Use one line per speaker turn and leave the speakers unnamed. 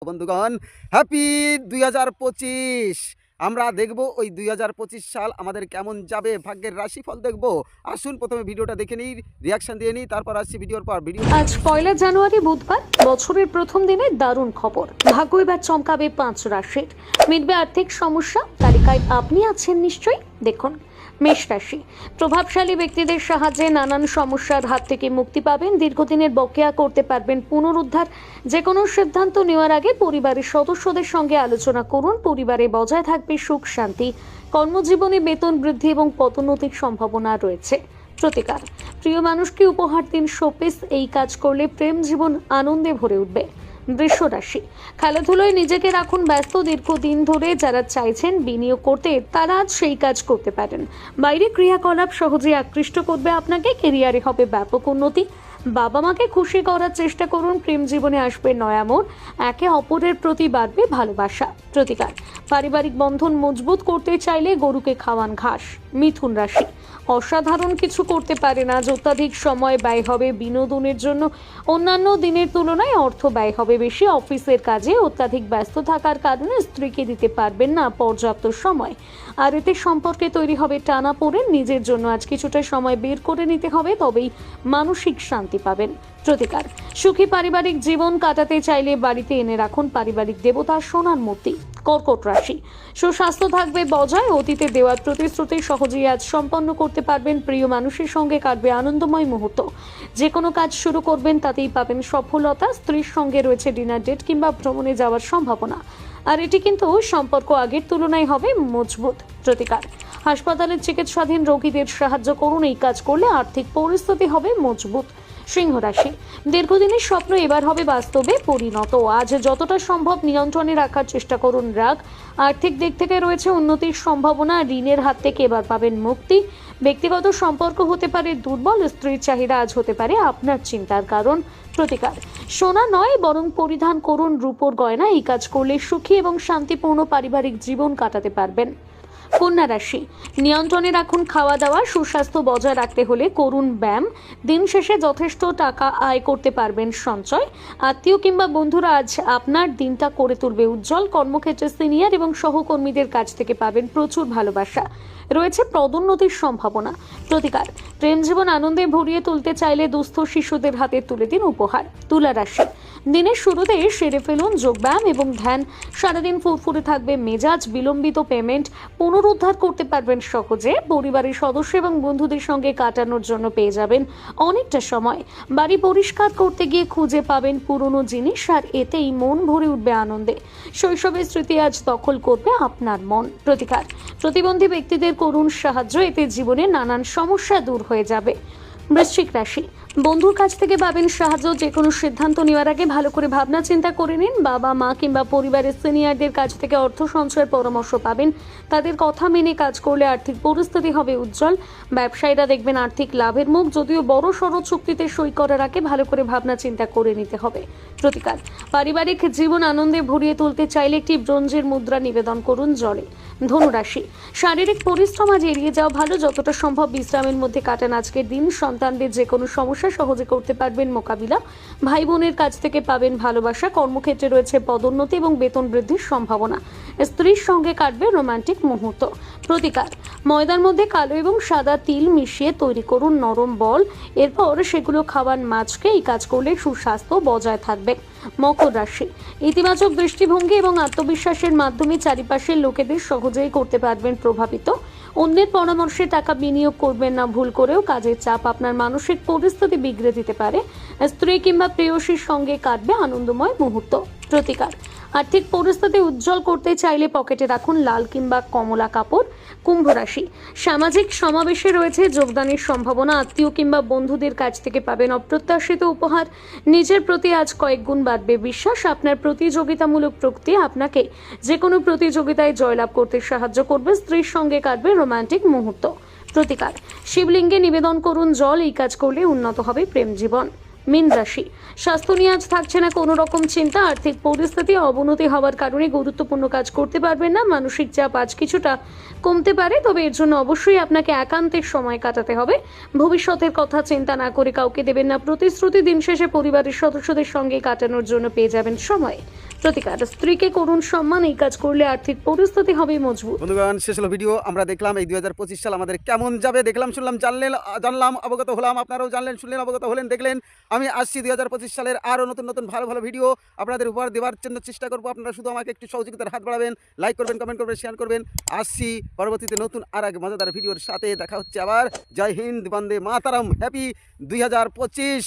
বন্ধুগণ, হ্যাপি 2025। আমরা দেখব ওই 2025 সাল আমাদের কেমন যাবে, ভাগ্যের রাশিফল দেখব। আসুন প্রথমে ভিডিওটা দেখে নিই, রিয়াকশন দিয়ে নিই, তারপর আসছি ভিডিওর পর ভিডিও।
আজ 1 জানুয়ারি বুধবার, বছরের প্রথম দিনে দারুণ খবর। ভাগ্য এবার চমকাবে 5 রাশির। মিটবে আর্থিক সমস্যা, তালিকায় আপনি আছেন নিশ্চয়ই। দেখুন, মেষ রাশি। প্রভাবশালী ব্যক্তিদের সাহায্যে নানান সমস্যার হাত থেকে মুক্তি পাবেন। দীর্ঘদিনের বকেয়া করতে পারবেন পুনরুদ্ধার। যে কোনো সিদ্ধান্ত নেওয়ার আগে পরিবারের সদস্যদের সঙ্গে আলোচনা করুন। পরিবারে বজায় থাকবে সুখ শান্তি। কর্মজীবনে বেতন বৃদ্ধি এবং পদোন্নতির সম্ভাবনা রয়েছে। প্রতিকার, প্রিয় মানুষকে উপহার দিন শোপিস। এই কাজ করলে প্রেম জীবন আনন্দে ভরে উঠবে। বৃষ রাশি। খেলাধুলায় নিজেকে রাখুন ব্যস্ত। দীর্ঘদিন ধরে যারা চাইছেন বিনিয়োগ করতে, তারা আজ সেই কাজ করতে পারেন। বাইরে ক্রিয়াকলাপ সহজে আকৃষ্ট করবে আপনাকে। কেরিয়ারে হবে ব্যাপক উন্নতি। বাবা মাকে খুশি করার চেষ্টা করুন। প্রেম জীবনে আসবে নয়া মোড়। একে অপরের প্রতি বাড়বে ভালোবাসা। প্রতিকার, পারিবারিক বন্ধন মজবুত করতে চাইলে গরুকে খাওয়ান ঘাস। মিথুন রাশি। অসাধারণ কিছু করতে পারে না। অত্যাধিক সময় ব্যয় হবে বিনোদনের জন্য। অন্যান্য দিনের তুলনায় অর্থ ব্যয় হবে বেশি। অফিসের কাজে অত্যাধিক ব্যস্ত থাকার কারণে স্ত্রীকে দিতে পারবেন না পর্যাপ্ত সময়। আর এতে সম্পর্কে তৈরি হবে টানাপোড়েন। নিজের জন্য আজ কিছুটা সময় বের করে নিতে হবে, তবেই মানসিক শান্তি পাবেন। প্রতিকার, সুখী পারিবারিক জীবন কাটাতে চাইলে বাড়িতে এনে রাখুন পারিবারিক দেবতা সোনার মূর্তি। কর্কট রাশি। সুস্বাস্থ্য থাকবে বজায়। অতীতে দেওয়ার প্রতিশ্রুতি সহজেই আজ সম্পন্ন করতে পারবেন। প্রিয় মানুষের সঙ্গে কাটবে আনন্দময় মুহূর্ত। যে কোনো কাজ শুরু করবেন তাতেই পাবেন সফলতা। স্ত্রীর সঙ্গে রয়েছে ডিনার ডেট কিংবা ভ্রমণে যাওয়ার সম্ভাবনা। আর এটি কিন্তু সম্পর্ক আগের তুলনায় হবে মজবুত। প্রতিকার, হাসপাতালের চিকিৎসাধীন রোগীদের সাহায্য করুন। এই কাজ করলে আর্থিক পরিস্থিতি হবে মজবুত। সিংহ রাশি। দীর্ঘদিনের স্বপ্ন এবার হবে বাস্তবে পরিণত। আজ যতটা সম্ভব নিয়ন্ত্রণে রাখার চেষ্টা করুন রাগ। আর্থিক দিক থেকে রয়েছে উন্নতির সম্ভাবনা। ঋণের হাত থেকে এবার পাবেন মুক্তি। ব্যক্তিগত সম্পর্ক হতে পারে দুর্বল। স্ত্রীর চাহিদা আজ হতে পারে আপনার চিন্তার কারণ। প্রতিকার, সোনা নয় বরং পরিধান করুন রূপোর গয়না। এই কাজ করলে সুখী এবং শান্তিপূর্ণ পারিবারিক জীবন কাটাতে পারবেন। কন্যা রাশি। নিয়ন্ত্রণে রাখুন খাওয়া দাওয়া। সুস্বাস্থ্য বজায় রাখতে হলে করুন ব্যায়াম। দিন শেষে যথেষ্ট টাকা আয় করতে পারবেন সঞ্চয়। আত্মীয় কিংবা বন্ধুরা আজ আপনার দিনটা করে তুলবে উজ্জ্বল। কর্মক্ষেত্রে সিনিয়র এবং সহকর্মীদের কাছ থেকে পাবেন প্রচুর ভালোবাসা। রয়েছে পদোন্নতির সম্ভাবনা। প্রতিকার, প্রেম জীবন আনন্দে ভরিয়ে তুলতে চাইলে দুস্থ শিশুদের হাতে তুলে দিন উপহার। তুলা রাশি। দিনের শুরুতে সেরে ফেলুন যোগব্যায়াম এবং ধ্যান। সারাদিন ফুরফুরে থাকবে মেজাজ। বিলম্বিত পেমেন্ট পুনরুদ্ধার করতে পারবেন সহজে। পরিবারের সদস্য এবং বন্ধুদের সঙ্গে কাটানোর জন্য পেয়ে যাবেন অনেকটা সময়। বাড়ি পরিষ্কার করতে গিয়ে খুঁজে পাবেন পুরনো জিনিস, আর এতেই মন ভরে উঠবে আনন্দে। শৈশবের স্মৃতি আজ দখল করবে আপনার মন। প্রতিকার, প্রতিবন্ধী ব্যক্তিদের করুন সাহায্য। এতে জীবনে নানান সমস্যা দূর হয়ে যাবে। বৃশ্চিক রাশি। বন্ধুর কাছ থেকে পাবেন সাহায্য। যে কোনো সিদ্ধান্ত নেওয়ার আগে ভালো করে ভাবনা চিন্তা করে নিন। বাবা মা কিংবা পরিবারের সিনিয়রদের কাছ থেকে অর্থ সঞ্চয়ের পরামর্শ পাবেন। তাদের কথা মেনে কাজ করলে আর্থিক পরিস্থিতি হবে উজ্জ্বল। ব্যবসায়ীরা দেখবেন আর্থিক লাভের মুখ। যদিও বড় সড়ো চুক্তিতে সই করার আগে ভালো করে ভাবনা চিন্তা করে নিতে হবে। প্রতিকার, পারিবারিক জীবন আনন্দে ভরিয়ে তুলতে চাইলে একটি ব্রোঞ্জের মুদ্রা নিবেদন করুন জলে। ধনুরাশি। শারীরিক পরিশ্রম আজ এড়িয়ে যাওয়া ভালো। যতটা সম্ভব বিশ্রামের মধ্যে কাটান আজকের দিন। সন্তানদের যে কোনো সমস্যা সহজে করতে পারবেন মোকাবিলা। ভাই বোনের কাছ থেকে পাবেন ভালোবাসা। কর্মক্ষেত্রে রয়েছে পদোন্নতি এবং বেতন বৃদ্ধির সম্ভাবনা। স্ত্রীর সঙ্গে কাটবে রোমান্টিক মুহূর্ত। প্রতিকার, ময়দার মধ্যে কালো এবং সাদা তিল মিশিয়ে তৈরি করুন নরম বল। এরপর সেগুলো খাওয়ান মাছকে। এই কাজ করলে সুস্বাস্থ্য বজায় থাকবে। মকর রাশি। ইতিবাচক দৃষ্টিভঙ্গি এবং আত্মবিশ্বাসের মাধ্যমে চারিপাশের লোকেদের সহজেই করতে পারবেন প্রভাবিত। অন্যের পরামর্শে টাকা বিনিয়োগ করবেন না ভুল করেও। কাজের চাপ আপনার মানসিক পরিস্থিতি বিগড়ে দিতে পারে। স্ত্রী কিংবা প্রেয়সীর সঙ্গে কাটবে আনন্দময় মুহূর্ত। প্রতিকার, আর্থিক পরিস্থিতি উজ্জ্বল করতে চাইলে পকেটে রাখুন লাল কিংবা কমলা কাপড়। কুম্ভ রাশি। সামাজিক সমাবেশে রয়েছে যোগদানের সম্ভাবনা। আত্মীয় কিংবা বন্ধুদের কাছ থেকে পাবেন অপ্রত্যাশিত উপহার। নিজের প্রতি আজ কয়েক গুণ বাড়বে বিশ্বাস। আপনার প্রতিযোগিতামূলক প্রকৃতি আপনাকে যে কোনো প্রতিযোগিতায় জয়লাভ করতে সাহায্য করবে। স্ত্রীর সঙ্গে কাটবে রোমান্টিক মুহূর্ত। প্রতিকার, শিবলিঙ্গে নিবেদন করুন জল। এই কাজ করলে উন্নত হবে প্রেম জীবন। মীন রাশি। স্বাস্থ্য নিয়ে আজ থাকছে না কোনো রকম চিন্তা। আর্থিক পরিস্থিতি অবনতি হওয়ার কারণে গুরুত্বপূর্ণ কাজ করতে পারবেন না। মানসিক চাপ আজ কিছুটা কমতে পারে, তবে এর জন্য অবশ্যই আপনাকে একান্তের সময় কাটাতে হবে। ভবিষ্যতের কথা চিন্তা না করে কাউকে দেবেন না প্রতিশ্রুতি। দিন শেষে পরিবারের সদস্যদের সঙ্গে কাটানোর জন্য পেয়ে যাবেন সময়। প্রতিকার, স্ত্রীকে করুণ সম্মান, এই কাজ করলে আর্থিক পরিস্থিতি হবে মজবুত।
বন্ধুগণ, শেষ হলো ভিডিও। আমরা দেখলাম এই 2025 সাল আমাদের কেমন যাবে, দেখলাম, শুনলাম, জানলাম, অবগত হলাম। আপনারাও জানলেন, শুনলেন, অবগত হলেন, দেখলেন। আমি আসছি 2025 সালের আরও নতুন নতুন ভালো ভালো ভিডিও আপনাদের উপহার দেওয়ার জন্য চেষ্টা করবো। আপনারা শুধু আমাকে একটু সহযোগিতার হাত বাড়াবেন, লাইক করবেন, কমেন্ট করবেন, শেয়ার করবেন। আসছি পরবর্তীতে নতুন আর এক মজাদার ভিডিওর সাথে। দেখা হচ্ছে আবার। জয় হিন্দ, বন্দে মাতারাম, হ্যাপি 2025।